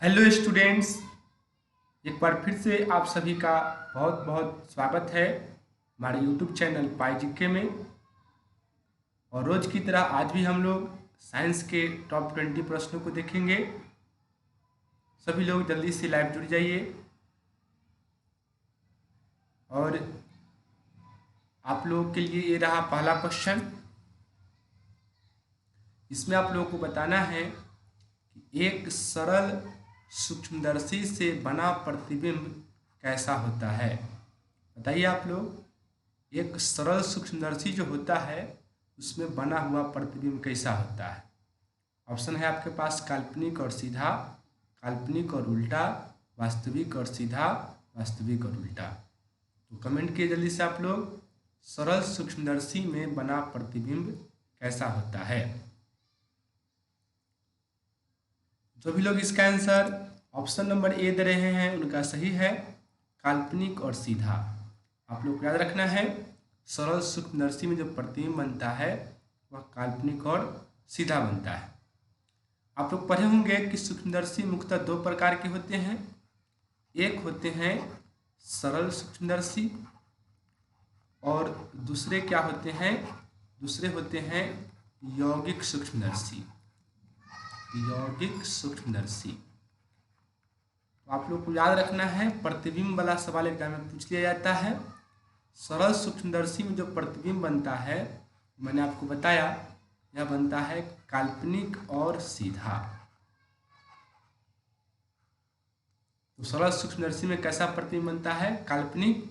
Hello students, एक बार फिर से आप सभी का बहुत बहुत स्वागत है हमारे यूट्यूब चैनल पाई में। और रोज़ की तरह आज भी हम लोग साइंस के टॉप 20 प्रश्नों को देखेंगे। सभी लोग जल्दी से लाइव जुड़ जाइए। और आप लोगों के लिए ये रहा पहला क्वेश्चन। इसमें आप लोगों को बताना है कि एक सरल सूक्ष्मदर्शी से बना प्रतिबिंब कैसा होता है। बताइए आप लोग, एक सरल सूक्ष्मदर्शी जो होता है उसमें बना हुआ प्रतिबिंब कैसा होता है। ऑप्शन है आपके पास काल्पनिक और सीधा, काल्पनिक और उल्टा, वास्तविक और सीधा, वास्तविक और उल्टा। तो कमेंट किए जल्दी से आप लोग, सरल सूक्ष्मदर्शी में बना प्रतिबिंब कैसा होता है। जो भी लोग इसका आंसर ऑप्शन नंबर ए दे रहे हैं उनका सही है, काल्पनिक और सीधा। आप लोग को याद रखना है, सरल सूक्ष्मदर्शी में जो प्रतिबिंब बनता है वह काल्पनिक और सीधा बनता है। आप लोग पढ़े होंगे कि सूक्ष्मदर्शी मुख्यतः दो प्रकार के होते हैं। एक होते हैं सरल सूक्ष्मदर्शी और दूसरे क्या होते हैं, दूसरे होते हैं यौगिक सूक्ष्मदर्शी। यौगिक सूक्ष्मदर्शी। तो आप लोग को याद रखना है, प्रतिबिंब वाला सवाल एग्जाम में पूछ लिया जाता है। सरल सूक्ष्मदर्शी में जो प्रतिबिंब बनता है, मैंने आपको बताया, यह बनता है काल्पनिक और सीधा। तो सरल सूक्ष्मदर्शी में कैसा प्रतिबिंब बनता है, काल्पनिक।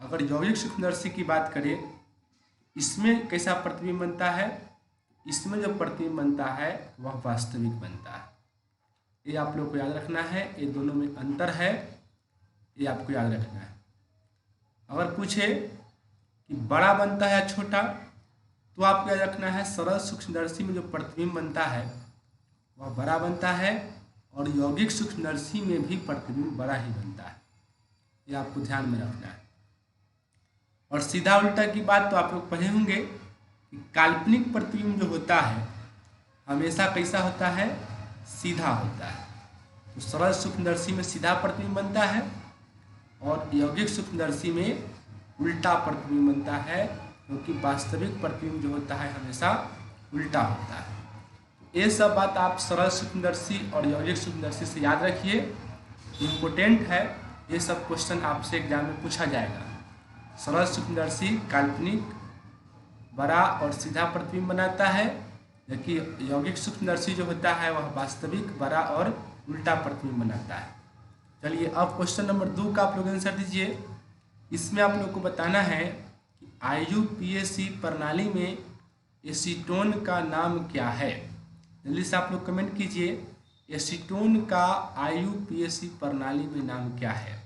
अगर यौगिक सूक्ष्मदर्शी की बात करें, इसमें कैसा प्रतिबिंब बनता है, इसमें जो प्रतिबिंब बनता है वह वास्तविक बनता है। ये आप लोग को याद रखना है, ये दोनों में अंतर है, ये आपको याद रखना है। अगर पूछे कि बड़ा बनता है या छोटा, तो आपको याद रखना है सरल सूक्ष्मदर्शी में जो प्रतिबिंब बनता है वह बड़ा बनता है और यौगिक सूक्ष्मदर्शी में भी प्रतिबिंब बड़ा ही बनता है। ये आपको ध्यान में रखना है। और सीधा उल्टा की बात तो आप लोग पढ़े होंगे कि काल्पनिक प्रतिबिंब जो होता है हमेशा कैसा होता है, सीधा होता है। तो सरल सूक्ष्मदर्शी में सीधा प्रतिबिंब बनता है और यौगिक सूक्ष्मदर्शी में उल्टा प्रतिबिंब बनता है, क्योंकि वास्तविक प्रतिबिंब जो होता है हमेशा उल्टा होता है। ये सब बात आप सरल सूक्ष्मदर्शी और यौगिक सूक्ष्मदर्शी से याद रखिए, इम्पोर्टेंट है। ये सब क्वेश्चन आपसे एग्जाम में पूछा जाएगा। सरल सूक्ष्मदर्शी काल्पनिक बड़ा और सीधा प्रतिबिंब बनाता है, जबकि यौगिक सूक्ष्मदर्शी जो होता है वह वास्तविक बड़ा और उल्टा प्रतिबिंब बनाता है। चलिए अब क्वेश्चन नंबर 2 का आप लोग आंसर दीजिए। इसमें आप लोग को बताना है कि IUPAC प्रणाली में एसीटोन का नाम क्या है। जल्दी से आप लोग कमेंट कीजिए, एसीटोन का IUPAC प्रणाली में नाम क्या है।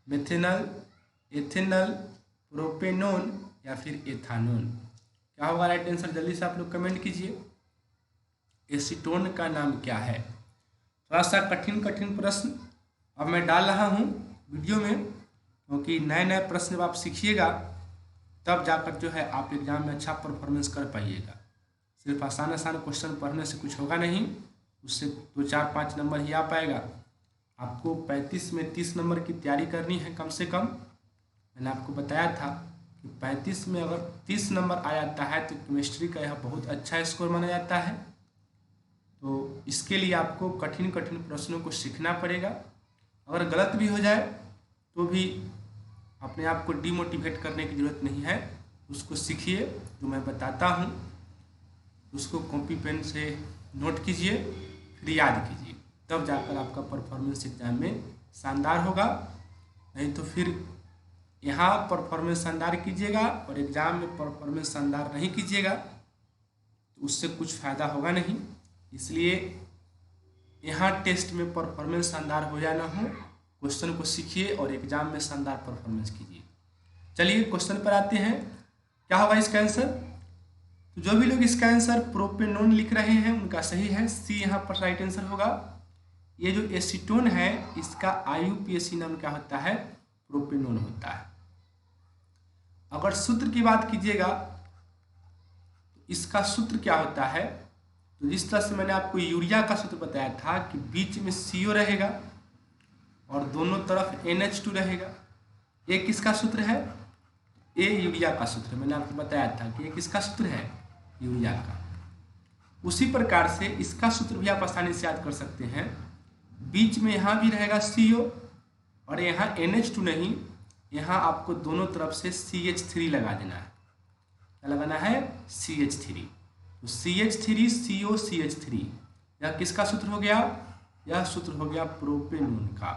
मेथेनल, एथेनल, प्रोपेनोन या फिर एथानोन। क्या होगा राइट आंसर, जल्दी से आप लोग कमेंट कीजिए। एसीटोन का नाम क्या है। थोड़ा सा कठिन कठिन प्रश्न अब मैं डाल रहा हूँ वीडियो में, क्योंकि नए नए प्रश्न जब आप सीखिएगा तब जाकर जो है आप एग्जाम में अच्छा परफॉर्मेंस कर पाइएगा। सिर्फ आसान आसान क्वेश्चन पढ़ने से कुछ होगा नहीं, उससे 2 4 5 नंबर ही आ पाएगा। आपको 35 में 30 नंबर की तैयारी करनी है कम से कम। मैंने आपको बताया था कि 35 में अगर 30 नंबर आ जाता है तो केमिस्ट्री का यह बहुत अच्छा स्कोर माना जाता है। तो इसके लिए आपको कठिन कठिन प्रश्नों को सीखना पड़ेगा। अगर गलत भी हो जाए तो भी अपने आप को डिमोटिवेट करने की ज़रूरत नहीं है, उसको सीखिए। जो मैं बताता हूँ उसको कॉपी पेन से नोट कीजिए, फिर याद कीजिए, तब जाकर आपका परफॉर्मेंस एग्जाम में शानदार होगा। नहीं तो फिर यहाँ परफॉर्मेंस शानदार कीजिएगा और एग्ज़ाम में परफॉर्मेंस शानदार नहीं कीजिएगा तो उससे कुछ फ़ायदा होगा नहीं। इसलिए यहाँ टेस्ट में परफॉर्मेंस शानदार हो या ना हो, क्वेश्चन को सीखिए और एग्जाम में शानदार परफॉर्मेंस कीजिए। चलिए क्वेश्चन पर आते हैं, क्या होगा इसका आंसर। तो जो भी लोग इसका आंसर प्रोपेनोन लिख रहे हैं उनका सही है, सी यहाँ पर राइट आंसर होगा। ये जो एसीटोन है इसका IUPAC नाम क्या होता है, प्रोपेनोन होता है। अगर सूत्र की बात कीजिएगा तो इसका सूत्र क्या होता है, तो जिस तरह से मैंने आपको यूरिया का सूत्र बताया था कि बीच में CO रहेगा और दोनों तरफ NH2 रहेगा। ये किसका सूत्र है? ये यूरिया का सूत्र है। मैंने आपको बताया था कि ये किसका सूत्र है? यूरिया का। उसी प्रकार से इसका सूत्र भी आप आसानी से याद कर सकते हैं। बीच में यहाँ भी रहेगा CO और यहाँ NH2 नहीं, यहाँ आपको दोनों तरफ से CH3 लगा देना है। क्या लगाना है? CH3। तो CH3 CO CH3, यह किसका सूत्र हो गया? यह सूत्र हो गया प्रोपेनोन का।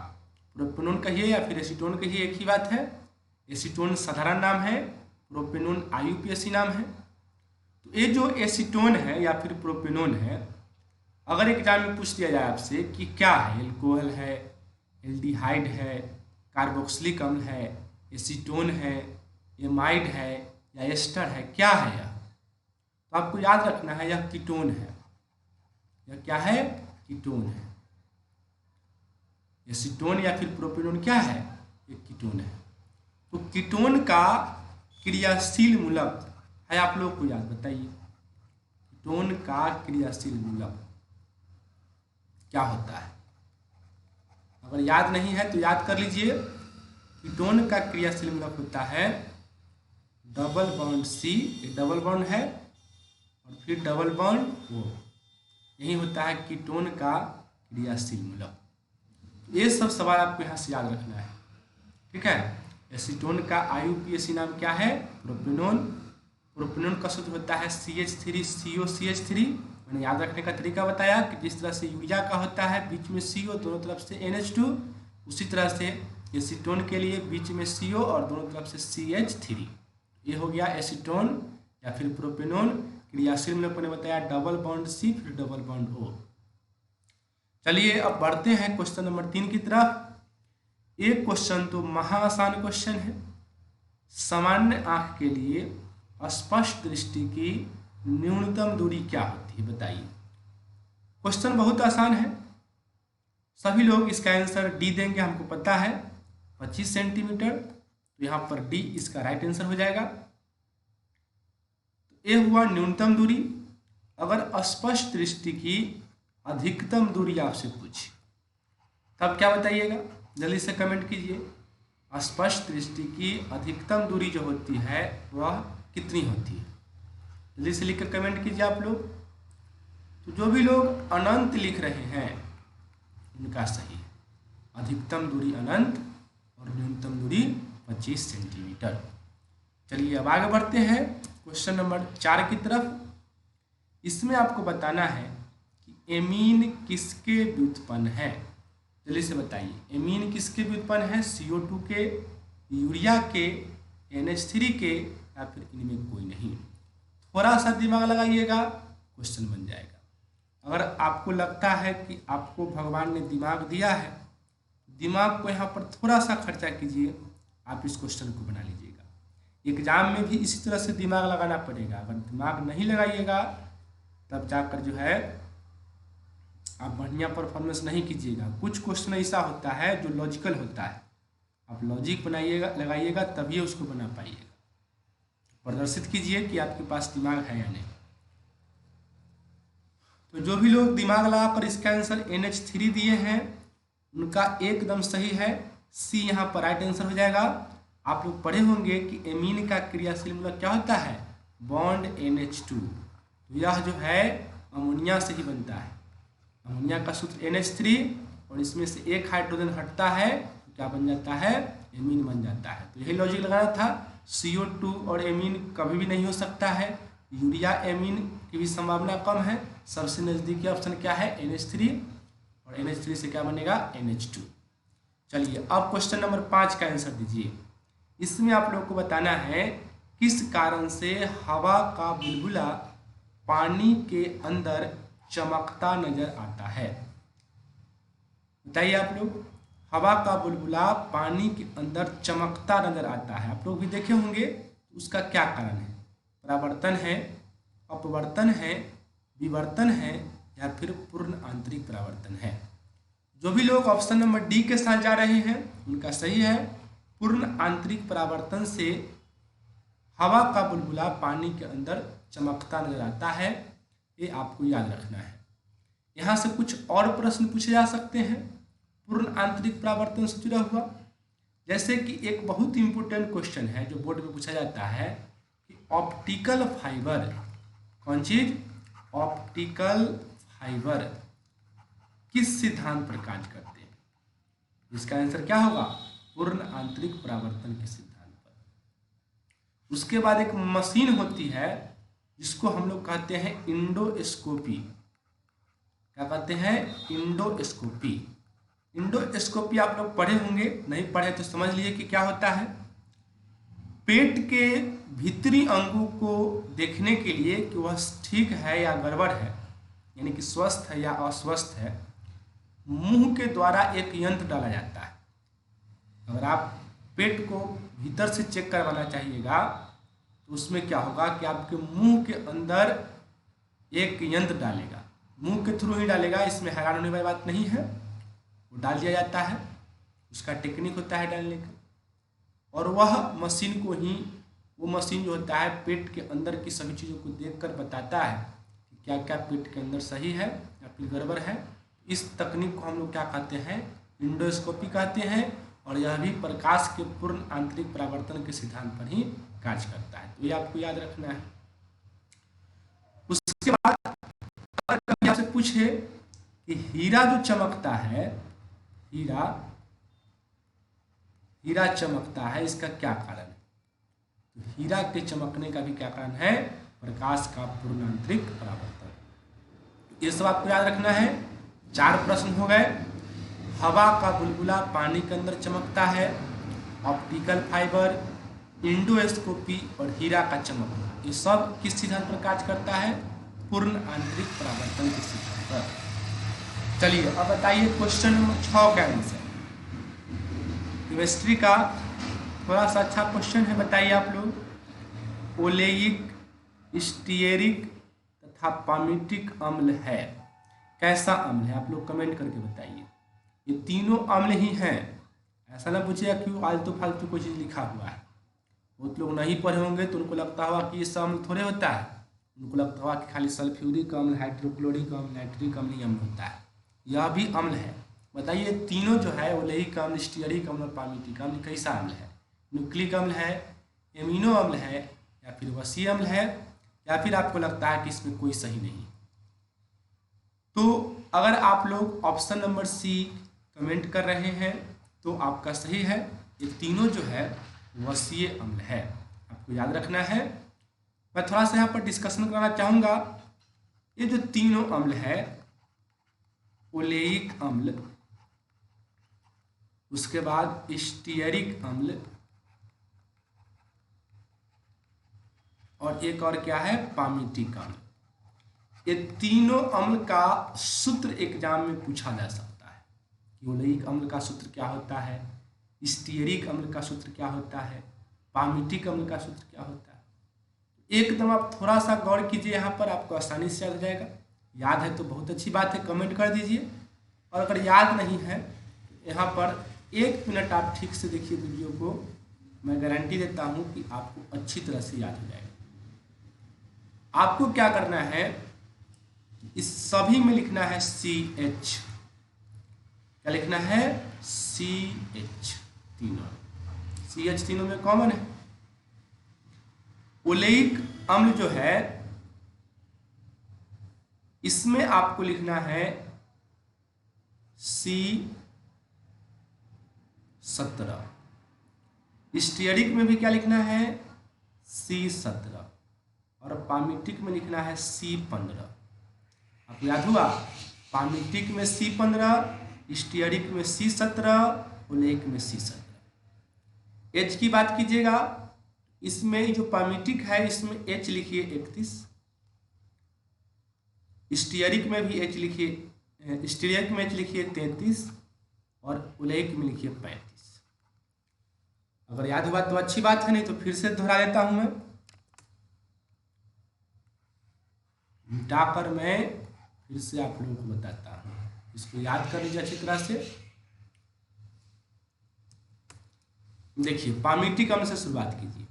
प्रोपेनोन कहिए या फिर एसीटोन कहिए, एक ही बात है। एसीटोन साधारण नाम है, प्रोपेनोन IUPAC नाम है। तो ये जो एसीटोन है या फिर प्रोपेनोन है, अगर एग्जाम में पूछ दिया जाए आपसे कि क्या है, एल्कोहल है, एल्डिहाइड है, कार्बोक्सिलिक अम्ल है, एसीटोन है, एमाइड है या एस्टर है, क्या है यह? तो आपको याद रखना है यह कीटोन है। यह क्या है? कीटोन है। एसीटोन या फिर प्रोपेनोन क्या है? एक कीटोन है। तो कीटोन का क्रियाशील मूलक है, आप लोग को याद बताइए। कीटोन का क्रियाशील मूलक क्या होता है? अगर याद नहीं है तो याद कर लीजिए। कीटोन का क्रियाशील मूलक होता है डबल बॉन्ड C, एक डबल बॉन्ड है और फिर डबल बॉन्ड O। यही होता है कीटोन का क्रियाशील मूलक। ये सब सवाल आपको यहाँ से याद रखना है, ठीक है। एसीटोन का IUPAC नाम क्या है? प्रोपेनोन। प्रोपेनोन का सूत्र होता है CH3 CO CH3। मैंने याद रखने का तरीका बताया कि जिस तरह से यूरिया का होता है बीच में CO, दोनों तरफ से NH2, उसी तरह से एसीटोन के लिए बीच में CO और दोनों तरफ से CH3। ये हो गया एसीटोन या फिर प्रोपेनोन। क्रियाशील मूलक मैंने बताया डबल बॉन्ड C फिर डबल बॉन्ड O। चलिए अब बढ़ते हैं क्वेश्चन नंबर 3 की तरफ। एक क्वेश्चन तो महा आसान क्वेश्चन है। सामान्य आंख के लिए स्पष्ट दृष्टि की न्यूनतम दूरी क्या होती है, बताइए। क्वेश्चन बहुत आसान है, सभी लोग इसका आंसर D देंगे, हमको पता है 25 सेंटीमीटर। तो यहाँ पर D इसका राइट आंसर हो जाएगा। तो ये हुआ न्यूनतम दूरी। अगर स्पष्ट दृष्टि की अधिकतम दूरी आपसे पूछे तब क्या बताइएगा? जल्दी से कमेंट कीजिए। स्पष्ट दृष्टि की अधिकतम दूरी जो होती है वह कितनी होती है? जल्दी से लिखकर कमेंट कीजिए आप लोग। तो जो भी लोग अनंत लिख रहे हैं उनका सही है। अधिकतम दूरी अनंत और न्यूनतम दूरी 25 सेंटीमीटर। चलिए अब आगे बढ़ते हैं क्वेश्चन नंबर 4 की तरफ। इसमें आपको बताना है कि एमीन किसके व्युत्पन्न है। जल्दी से बताइए, एमीन किसके व्युत्पन्न है? CO2 के, यूरिया के, NH3 के या फिर इनमें कोई नहीं? थोड़ा सा दिमाग लगाइएगा, क्वेश्चन बन जाएगा। अगर आपको लगता है कि आपको भगवान ने दिमाग दिया है, दिमाग को यहाँ पर थोड़ा सा खर्चा कीजिए, आप इस क्वेश्चन को बना लीजिएगा। एग्जाम में भी इसी तरह से दिमाग लगाना पड़ेगा। अगर दिमाग नहीं लगाइएगा तब जाकर जो है आप बढ़िया परफॉर्मेंस नहीं कीजिएगा। कुछ क्वेश्चन ऐसा होता है जो लॉजिकल होता है, आप लॉजिक बनाइएगा, लगाइएगा तभी उसको बना पाइएगा। प्रदर्शित कीजिए कि आपके पास दिमाग है या नहीं। तो जो भी लोग दिमाग लगाकर इसका आंसर NH3 दिए हैं उनका एकदम सही है। C यहाँ पर राइट आंसर हो जाएगा। आप लोग पढ़े होंगे कि एमीन का क्रियाशील मूलक क्या होता है? Bond NH2। तो यह जो है अमोनिया से ही बनता है। अमोनिया का सूत्र NH3 और इसमें से एक हाइड्रोजन हटता है तो क्या बन जाता है? एमीन बन जाता है। तो यही लॉजिक लगाना था। CO2 और एमीन कभी भी नहीं हो सकता है। यूरिया एमीन की भी संभावना कम है। सबसे नज़दीकी ऑप्शन क्या है? NH3 और NH3 से क्या बनेगा? NH2। चलिए अब क्वेश्चन नंबर 5 का आंसर दीजिए। इसमें आप लोग को बताना है किस कारण से हवा का बुलबुला पानी के अंदर चमकता नजर आता है। बताइए आप लोग, हवा का बुलबुला पानी के अंदर चमकता नजर आता है। आप लोग भी देखे होंगे, उसका क्या कारण है? परावर्तन है, अपवर्तन है, विवर्तन है या फिर पूर्ण आंतरिक परावर्तन है? जो भी लोग ऑप्शन नंबर D के साथ जा रहे हैं उनका सही है। पूर्ण आंतरिक परावर्तन से हवा का बुलबुला पानी के अंदर चमकता नजर आता है। ये आपको याद रखना है। यहाँ से कुछ और प्रश्न पूछे जा सकते हैं पूर्ण आंतरिक परावर्तन से जुड़ा हुआ। जैसे कि एक बहुत इंपॉर्टेंट क्वेश्चन है जो बोर्ड में पूछा जाता है कि ऑप्टिकल फाइबर, कौन चीज, ऑप्टिकल फाइबर किस सिद्धांत पर कार्य करते हैं? इसका आंसर क्या होगा? पूर्ण आंतरिक परावर्तन के सिद्धांत पर। उसके बाद एक मशीन होती है जिसको हम लोग कहते हैं इंडोस्कोपी। क्या कहते हैं? इंडोस्कोपी। इंडोस्कोपी आप लोग पढ़े होंगे, नहीं पढ़े तो समझ लीजिए कि क्या होता है। पेट के भीतरी अंगों को देखने के लिए कि वह ठीक है या गड़बड़ है, यानी कि स्वस्थ है या अस्वस्थ है, मुंह के द्वारा एक यंत्र डाला जाता है। अगर आप पेट को भीतर से चेक करवाना चाहिएगा तो उसमें क्या होगा कि आपके मुंह के अंदर एक यंत्र डालेगा, मुंह के थ्रू ही डालेगा, इसमें हैरान होने वाली बात नहीं है, वो डाल दिया जाता है, उसका टेक्निक होता है डालने का। और वह मशीन को ही, वो मशीन जो होता है पेट के अंदर की सभी चीज़ों को देखकर बताता है कि क्या क्या पेट के अंदर सही है या फिर गड़बड़ है। इस तकनीक को हम लोग क्या कहते हैं? इंडोस्कोपी कहते हैं। और यह भी प्रकाश के पूर्ण आंतरिक परावर्तन के सिद्धांत पर ही कार्य करता है, तो ये आपको याद रखना है। उसके बाद अगर कभी आपसे पूछे कि हीरा जो चमकता है, हीरा चमकता है, इसका क्या कारण है? तो हीरा के चमकने का भी क्या कारण है? प्रकाश का पूर्ण आंतरिक परावर्तन। ये सब आपको याद रखना है। 4 प्रश्न हो गए। हवा का बुलबुला पानी के अंदर चमकता है, ऑप्टिकल फाइबर, इंडोस्कोपी और हीरा का चमकना, ये सब किस सिद्धांत पर कार्य करता है? पूर्ण आंतरिक परावर्तन के सिद्धांत पर। चलिए अब बताइए क्वेश्चन नंबर 6 का आंसर। केमिस्ट्री का थोड़ा सा अच्छा क्वेश्चन है, बताइए आप लोग। ओलेइक, स्टीयरिक तथा पामिटिक अम्ल है, कैसा अम्ल है? आप लोग कमेंट करके बताइए। ये तीनों अम्ल ही हैं, ऐसा ना पूछिएगा क्यों आलतू फालतू कोई चीज़ लिखा हुआ है। बहुत लोग नहीं पढ़े होंगे तो उनको लगता होगा कि ये सब अम्ल थोड़े होता है, उनको लगता होगा कि खाली सल्फ्यूरिक अम्ल, हाइड्रोक्लोरिक अम्ल, नाइट्रिक अम्ल अम्ल होता है। यह भी अम्ल है। बताइए तीनों जो है, ओलेइक अम्ल, स्टीयरिक अम्ल और पामिटिक अम्ल, कैसा अम्ल है? न्यूक्लिक अम्ल है, एमिनो अम्ल है, या फिर वसीय अम्ल है, या फिर आपको लगता है कि इसमें कोई सही नहीं? तो अगर आप लोग ऑप्शन नंबर सी कमेंट कर रहे हैं तो आपका सही है। ये तीनों जो है वसीय अम्ल है, आपको याद रखना है। मैं थोड़ा सा यहाँ पर डिस्कशन करना चाहूँगा। ये जो तीनों अम्ल है, ओलेइक अम्ल, उसके बाद स्टीयरिक अम्ल, और एक और क्या है? पामिटिक अम्ल। ये तीनों अम्ल का सूत्र एग्जाम में पूछा जा सकता है कि ओलेइक अम्ल का सूत्र क्या होता है, स्टीयरिक अम्ल का सूत्र क्या होता है, पामिटिक अम्ल का सूत्र क्या होता है। एकदम आप थोड़ा सा गौर कीजिए, यहाँ पर आपको आसानी से याद जाएगा। याद है तो बहुत अच्छी बात है, कमेंट कर दीजिए। और अगर याद नहीं है तो यहाँ पर 1 मिनट आप ठीक से देखिए वीडियो को, मैं गारंटी देता हूँ कि आपको अच्छी तरह से याद हो जाएगा। आपको क्या करना है, इस सभी में लिखना है CH। क्या लिखना है? CH। तीनों CH तीनों में कॉमन है। ओलेइक अम्ल जो है इसमें आपको लिखना है C17। स्टीयरिक में भी क्या लिखना है? C17। और पामिटिक में लिखना है C15। आपको याद हुआ? पामिटिक में C15, स्टीयरिक में C17, ओलेइक में C17। एच की बात कीजिएगा, इसमें जो पामिटिक है इसमें H लिखिए 31, स्टीयरिक में भी H लिखिए, स्टीयरिक में H लिखिए 33 और ओलेइक में लिखिए 35। अगर याद हुआ तो अच्छी बात है, नहीं तो फिर से दोहरा देता हूं मैं, मिटाकर मैं फिर से आप लोगों को बताता हूं। इसको याद कर लीजिए अच्छी तरह से। देखिए पामिटिक अम्ल से शुरुआत कीजिए।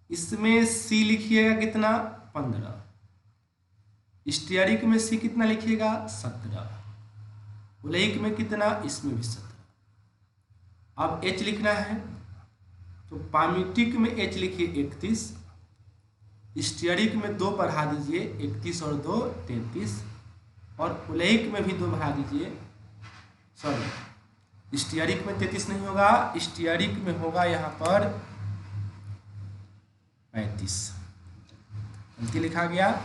इसमें C लिखिएगा कितना? 15, स्टीयरिक में C कितना लिखिएगा 17, ओलेइक में कितना, इसमें भी 17। अब H लिखना है तो पामीटिक में H लिखिए 31, स्टीयरिक में 2 बढ़ा दीजिए, 31 और 2 33, और ओलेइक में भी 2 बढ़ा दीजिए, सॉरी स्टीयरिक में 33 नहीं होगा, स्टीयरिक में होगा यहाँ पर 35, गलती लिखा गया,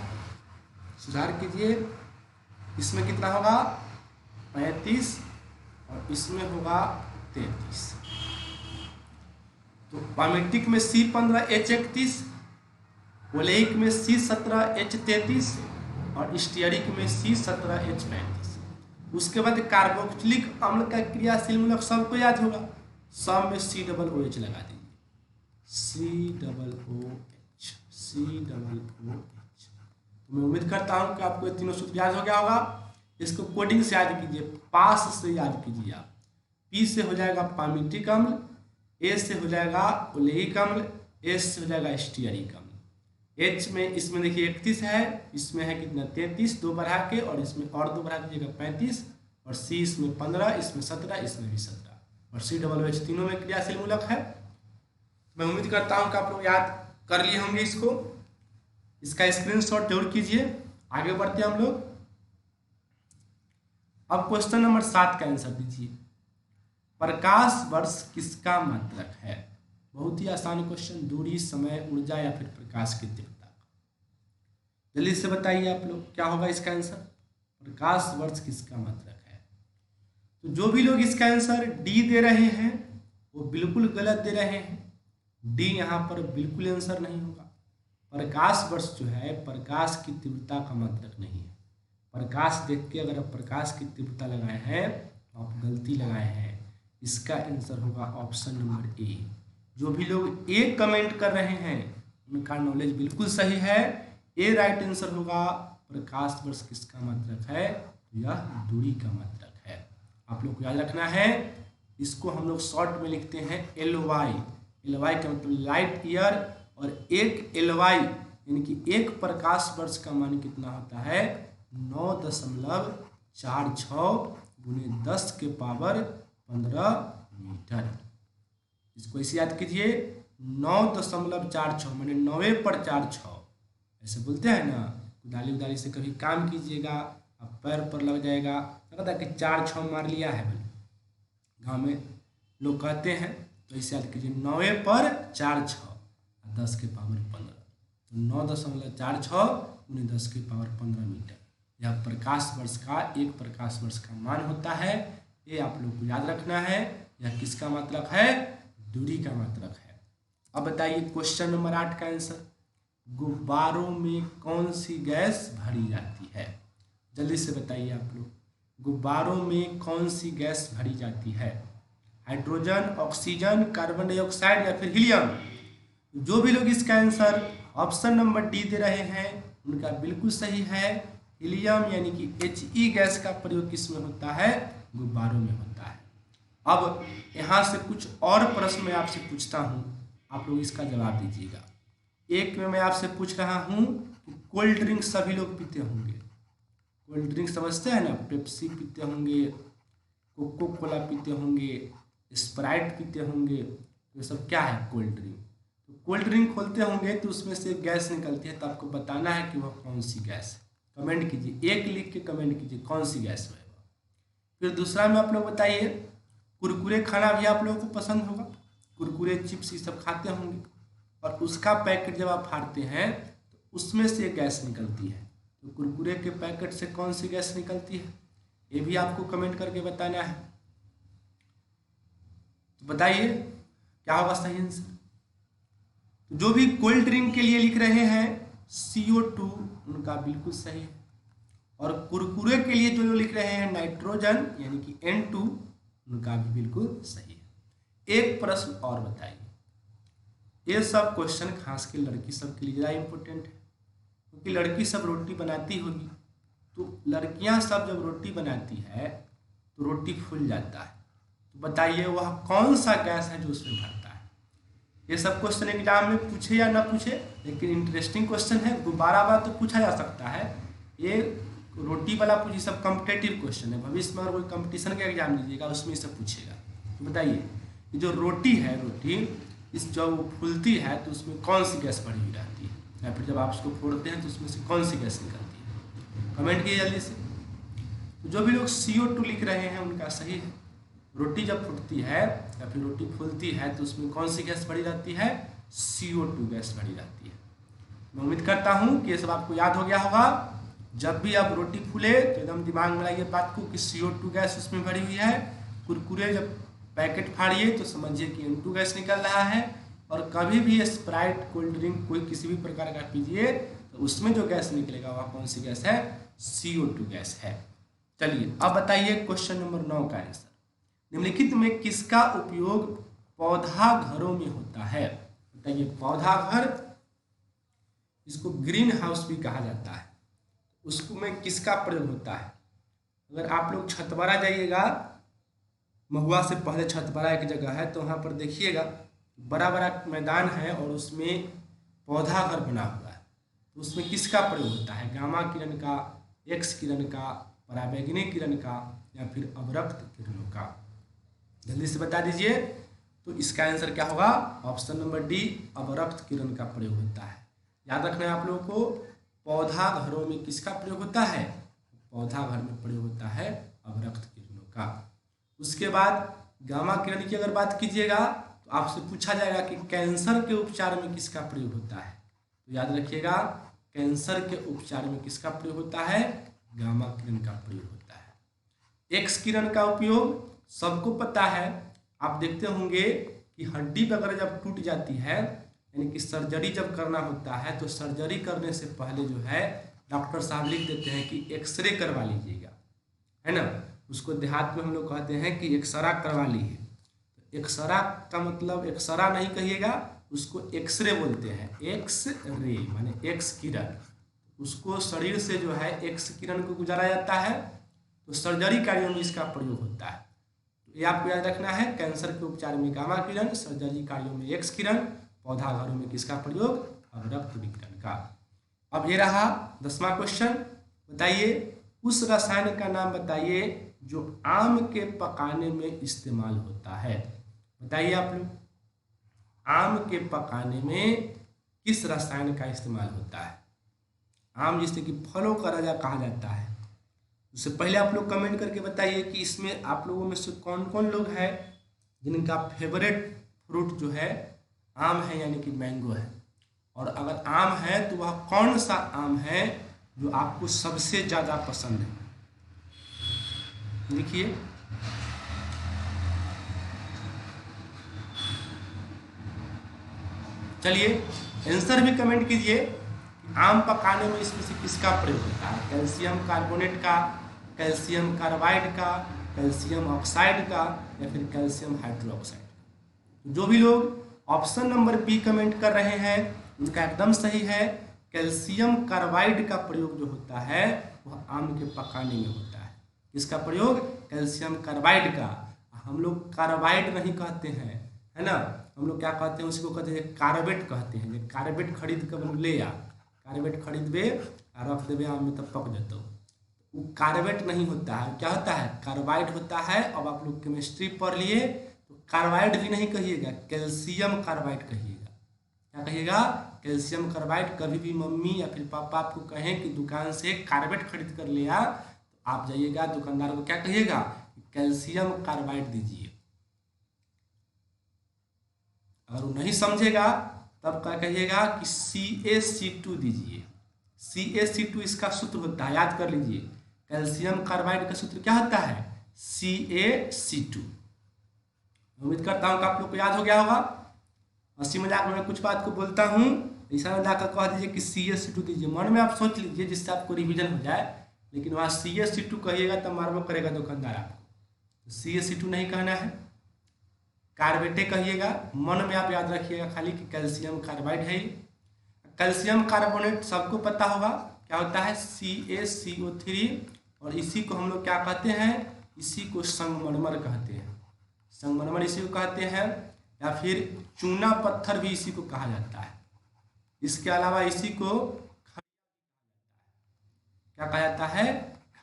सुधार कीजिए। इसमें कितना होगा 35 और इसमें होगा 33। तो पामेटिक में C 15 H 31, ओलेइक में C 17 H 33 और स्टीयरिक में C 17 H 35। उसके बाद कार्बोक्सिलिक अम्ल का क्रियाशील मूलक सबको याद होगा, सब में COOH लगा दीजिए, COOH। तो मैं उम्मीद करता हूं कि आपको ये तीनों सूत्र याद हो गया होगा। इसको कोडिंग से याद कीजिए, पास से याद कीजिए आप। P से हो जाएगा पामीटिक अम्ल, A से हो जाएगा ओलेइक अम्ल, S से हो जाएगा स्टीयरिक अम्ल, H में इसमें देखिए 31 है, इसमें है कितना 33, 2 बढ़ा के, और इसमें और 2 बढ़ा दीजिएगा 35, और C इसमें 15, इसमें 17, इसमें भी 17, और COOH तीनों में क्रियाशील मूलक है। मैं उम्मीद करता हूं कि आप लोग याद कर लिए होंगे इसको। इसका स्क्रीनशॉट जरूर कीजिए। आगे बढ़ते हैं हम लोग। अब क्वेश्चन नंबर 7 का आंसर दीजिए। प्रकाश वर्ष किसका मात्रक है? बहुत ही आसान क्वेश्चन, दूरी, समय, ऊर्जा या फिर प्रकाश की तीव्रता। जल्दी से बताइए आप लोग क्या होगा इसका आंसर। प्रकाश वर्ष किसका मात्रक है? तो जो भी लोग इसका आंसर डी दे रहे हैं वो बिल्कुल गलत दे रहे हैं। डी यहाँ पर बिल्कुल आंसर नहीं होगा। प्रकाश वर्ष जो है प्रकाश की तीव्रता का मात्रक नहीं है। प्रकाश देख के अगर आप प्रकाश की तीव्रता लगाए हैं तो आप गलती लगाए हैं। इसका आंसर होगा ऑप्शन नंबर ए। जो भी लोग ए कमेंट कर रहे हैं उनका नॉलेज बिल्कुल सही है। ए राइट आंसर होगा। प्रकाश वर्ष किसका मात्रक है? तो यह दूरी का मात्रक है। आप लोग को याद रखना है। इसको हम लोग शॉर्ट में लिखते हैं LY। LY का मतलब लाइट ईयर, और एक LY यानी कि एक प्रकाश वर्ष का मान कितना होता है? 9.46 गुने 10 के पावर 15 मीटर। इसको ऐसे याद कीजिए, 9.46 मैंने 9 पर 4 ऐसे बोलते हैं ना। कुदाली उदाली से कभी काम कीजिएगा, अब पैर पर लग जाएगा, लगता है कि 4 मार लिया है। गांव में लोग कहते हैं, तो ऐसे याद कीजिए 9 पर 4 10 के पावर 15, तो 9.46 गुने 10 के पावर 15 मीटर। यह प्रकाश वर्ष का, एक प्रकाश वर्ष का मान होता है। ये आप लोग को याद रखना है। यह किसका मात्रक है? दूरी का मात्रक है। अब बताइए क्वेश्चन नंबर 8 का आंसर। गुब्बारों में कौन सी गैस भरी जाती है? जल्दी से बताइए आप लोग। गुब्बारों में कौन सी गैस भरी जाती है? हाइड्रोजन, ऑक्सीजन, कार्बन डाइऑक्साइड या फिर हीलियम? जो भी लोग इसका आंसर ऑप्शन नंबर डी दे रहे हैं उनका बिल्कुल सही है। हीलियम यानी कि He गैस का प्रयोग किसमें होता है? गुब्बारों में होता है। अब यहाँ से कुछ और प्रश्न मैं आपसे पूछता हूँ, आप लोग इसका जवाब दीजिएगा। एक में मैं आपसे पूछ रहा हूँ कि कोल्ड ड्रिंक सभी लोग पीते होंगे। कोल्ड ड्रिंक समझते हैं ना, पेप्सी पीते होंगे, कोको कोला पीते होंगे, स्प्राइट पीते होंगे, तो ये सब क्या है? Cold drink. तो कोल्ड ड्रिंक खोलते होंगे तो उसमें से गैस निकलती है, तो आपको बताना है कि वह कौन सी गैस है। कमेंट कीजिए, एक लिख के कमेंट कीजिए कौन सी गैस है। फिर दूसरा में आप लोग बताइए, कुरकुरे खाना भी आप लोगों को पसंद होगा। कुरकुरे, चिप्स ये सब खाते होंगे, और उसका पैकेट जब आप फाड़ते हैं तो उसमें से गैस निकलती है। तो कुरकुरे के पैकेट से कौन सी गैस निकलती है? ये भी आपको कमेंट करके बताना है। तो बताइए क्या होगा सही आंसर। जो भी कोल्ड ड्रिंक के लिए लिख रहे हैं CO2 उनका बिल्कुल सही है, और कुरकुरे के लिए जो लिख रहे हैं नाइट्रोजन यानी कि N2 उनका भी बिल्कुल सही है। एक प्रश्न और बताइए। ये सब क्वेश्चन खास के लड़की सब के लिए ज़्यादा इम्पोर्टेंट है, क्योंकि लड़की सब रोटी बनाती होगी। तो लड़कियां सब जब रोटी बनाती है तो रोटी फूल जाता है। तो बताइए वह कौन सा गैस है जो उसमें भरता है? ये सब क्वेश्चन एग्जाम में पूछे या ना पूछे, लेकिन इंटरेस्टिंग क्वेश्चन है। दोबारा बार तो पूछा जा सकता है, ये रोटी वाला पूछिए, सब कॉम्पिटेटिव क्वेश्चन है। भविष्य में अगर कोई कंपटीशन का एग्जाम लीजिएगा उसमें सब पूछेगा। तो बताइए ये जो रोटी है, रोटी इस जब फूलती है तो उसमें कौन सी गैस भरी हुई रहती है, या फिर जब आप उसको फोड़ते हैं तो उसमें से कौन सी गैस निकलती है? कमेंट कीजिए जल्दी से। तो जो भी लोग CO2 लिख रहे हैं उनका सही है। रोटी जब फूटती है या फिर रोटी फूलती है तो उसमें कौन सी गैस भरी रहती है? CO2 गैस भरी रहती है। मैं उम्मीद करता हूँ कि ये सब आपको याद हो गया होगा। जब भी आप रोटी फूले तो एकदम दिमाग में लाइए बात को कि CO2 गैस उसमें भरी हुई है। कुरकुरे जब पैकेट फाड़िए तो समझिए कि N2 गैस निकल रहा है। और कभी भी स्प्राइट, कोल्ड ड्रिंक, कोई किसी भी प्रकार का पीजिए तो उसमें जो गैस निकलेगा वह कौन सी गैस है? CO2 गैस है। चलिए अब बताइए क्वेश्चन नंबर 9 का आंसर। निम्नलिखित में किसका उपयोग पौधा घरों में होता है? बताइए। पौधा घर, इसको ग्रीन हाउस भी कहा जाता है, उसको में किसका प्रयोग होता है? अगर आप लोग छतवारा जाइएगा, महुआ से पहले छतवारा एक जगह है, तो वहाँ पर देखिएगा बड़ा बड़ा मैदान है और उसमें पौधा घर बना हुआ है। तो उसमें किसका प्रयोग होता है? गामा किरण का, एक्स किरण का, पराबैंगनी किरण का, या फिर अवरक्त किरणों का? जल्दी से बता दीजिए। तो इसका आंसर क्या होगा? ऑप्शन नंबर डी, अवरक्त किरण का प्रयोग होता है। याद रखना है आप लोगों को, पौधा घरों में किसका प्रयोग होता है? पौधा घर में प्रयोग होता है अवरक्त किरणों का। उसके बाद गामा किरण की अगर बात कीजिएगा तो आपसे पूछा जाएगा कि कैंसर के उपचार में किसका प्रयोग होता है? तो याद रखिएगा, कैंसर के उपचार में किसका प्रयोग होता है? गामा किरण का प्रयोग होता है। एक्स किरण का उपयोग सबको पता है। आप देखते होंगे कि हड्डी वगैरह जब टूट जाती है, यानी कि सर्जरी जब करना होता है, तो सर्जरी करने से पहले जो है डॉक्टर साहब लिख देते हैं कि एक्सरे करवा लीजिएगा, है ना। उसको देहात में हम लोग कहते हैं कि एक्सरा करवा लीजिए। तो एक्सरा का मतलब एक्सरा नहीं कहिएगा, उसको एक्सरे बोलते हैं। एक्स रे माने एक्स किरण, उसको शरीर से जो है एक्स किरण को गुजारा जाता है। तो सर्जरी कार्यों में इसका प्रयोग होता है। तो ये आपको याद रखना है, कैंसर के उपचार में गामा किरण, सर्जरी कार्यों में एक्स किरण, पौधा घरों में किसका प्रयोग? अवरक्त विकिरण का। अब ये रहा 10वां क्वेश्चन। बताइए उस रसायन का नाम बताइए जो आम के पकाने में इस्तेमाल होता है। बताइए आप लोग, आम के पकाने में किस रसायन का इस्तेमाल होता है? आम जिसे कि फलों का राजा कहा जाता है। उससे पहले आप लोग कमेंट करके बताइए कि इसमें आप लोगों में से कौन कौन लोग हैं जिनका फेवरेट फ्रूट जो है आम है, यानी कि मैंगो है। और अगर आम है तो वह कौन सा आम है जो आपको सबसे ज़्यादा पसंद है? लिखिए। चलिए आंसर भी कमेंट कीजिए। आम पकाने में इसमें से किसका प्रयोग होता है? कैल्शियम कार्बोनेट का, कैल्शियम कार्बाइड का, कैल्शियम ऑक्साइड का, या फिर कैल्शियम हाइड्रोक्साइड? जो भी लोग ऑप्शन नंबर बी कमेंट कर रहे हैं उनका एकदम सही है। कैल्शियम कार्बाइड का प्रयोग जो होता है वह आम के पकाने में होता है। इसका प्रयोग कैल्शियम कार्बाइड का। हम लोग कार्बाइड नहीं कहते हैं, है ना, हम लोग क्या कहते हैं? उसको कहते हैं कार्बेट कहते हैं। कार्बेट खरीद कर ले आ, कार्बेट खरीदबे और रख देवे आम में तब पक जाता। वो कार्बेट नहीं होता है, क्या होता है? कार्बाइड होता है। अब आप लोग केमिस्ट्री पढ़ लिए तो कार्बाइड भी नहीं कहिएगा, कैल्शियम कार्बाइड कहिएगा। क्या कहिएगा? Calcium carbide. कभी भी मम्मी या फिर पापा आपको कहें कि दुकान से कार्बेट खरीद कर ले आ, तो आप जाइएगा दुकानदार को क्या कहिएगा? कैल्शियम कार्बाइड दीजिए। अगर वो नहीं समझेगा तब क्या कहिएगा कि CaC2 दीजिए। CaC2 इसका सूत्र होता है, याद कर लीजिए। कैल्शियम कार्बाइड का सूत्र क्या होता है? CaC2। उम्मीद करता हूँ कि आप लोग को याद हो गया होगा। हंसी मजाक में कुछ बात को बोलता हूँ, इशारा लाकर कह दीजिए कि CaC2 दीजिए। मन में आप सोच लीजिए जिससे आपको रिवीजन हो जाए। लेकिन वहाँ CaC2 कहिएगा तब मारबो करेगा दुकानदार आपको। तो CaC2 नहीं कहना है, कार्बेटे कहिएगा। मन में आप याद रखिएगा खाली कि कैल्शियम कार्बाइड है। कैल्शियम कार्बोनेट सबको पता होगा क्या होता है? CaCO3। और इसी को हम लोग क्या कहते हैं? इसी को संगमरमर कहते हैं। संगमरमर इसी को कहते हैं, या फिर चूना पत्थर भी इसी को कहा जाता है। इसके अलावा इसी को क्या क्या कहा जाता है,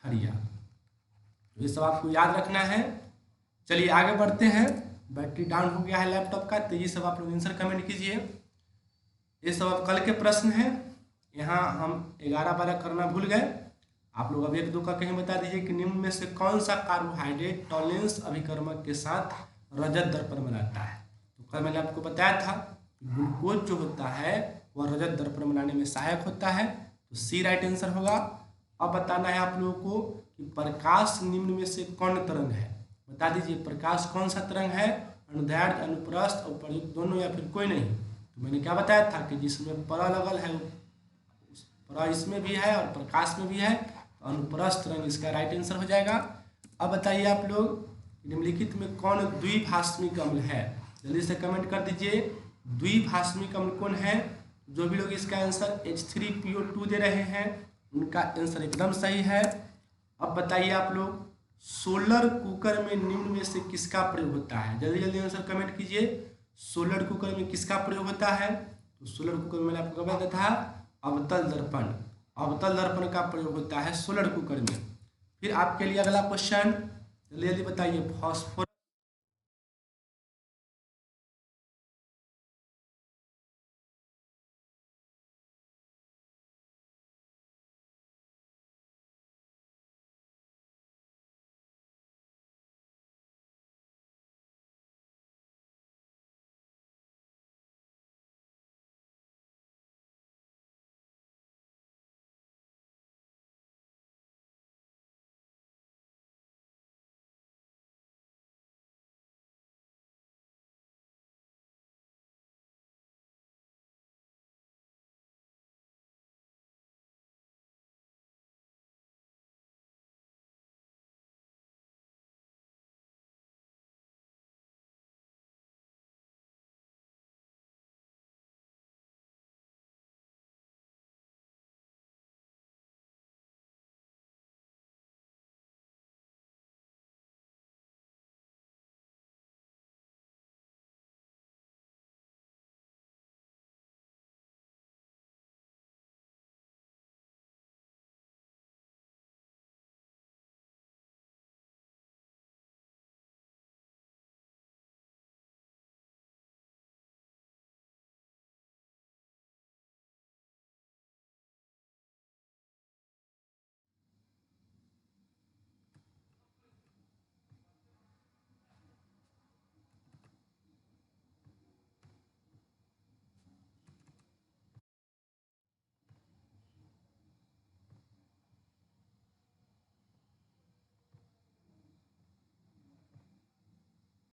ढरिया। तो ये सब आपको याद रखना है। चलिए आगे बढ़ते हैं। बैटरी डाउन हो गया है लैपटॉप का, तो ये सब आप लोग आंसर कमेंट कीजिए। ये सब अब कल के प्रश्न हैं। यहाँ हम 11-12 करना भूल गए। आप लोग अब 1-2 का कहीं बता दीजिए कि निम्न में से कौन सा कार्बोहाइड्रेट टॉलेंस अभिकर्मक के साथ रजत दर्पण बनाता है। तो कल मैंने आपको बताया था ग्लूकोज जो होता है वह रजत दर्पण बनाने में सहायक होता है, तो सी राइट आंसर होगा। अब बताना है आप लोगों को कि प्रकाश निम्न में से कौन तरंग है। बता दीजिए प्रकाश कौन सा तरंग है, अनुदैर्ध्य, अनुप्रस्थ और प्रयुक्त दोनों या फिर कोई नहीं। तो मैंने क्या बताया था कि जिसमें पर लगल है पर इसमें भी है और प्रकाश में भी है, तो अनुप्रस्थ तरंग इसका राइट आंसर हो जाएगा। अब बताइए आप लोग निम्नलिखित में कौन द्विभाषमिक अम्ल है, जल्दी से कमेंट कर दीजिए। द्विभाषमिक अम्ल कौन है? जो भी लोग इसका आंसर H3PO2 दे रहे हैं उनका आंसर एकदम सही है। अब बताइए आप लोग सोलर कुकर में निम्न में से किसका प्रयोग होता है, जल्दी जल्दी आंसर कमेंट कीजिए। सोलर कुकर में किसका प्रयोग होता है? तो सोलर कुकर में मैंने आपको बताया था अवतल दर्पण। अवतल दर्पण का प्रयोग होता है सोलर कुकर में। फिर आपके लिए अगला क्वेश्चन, जल्दी जल्दी बताइए। फास्फोरस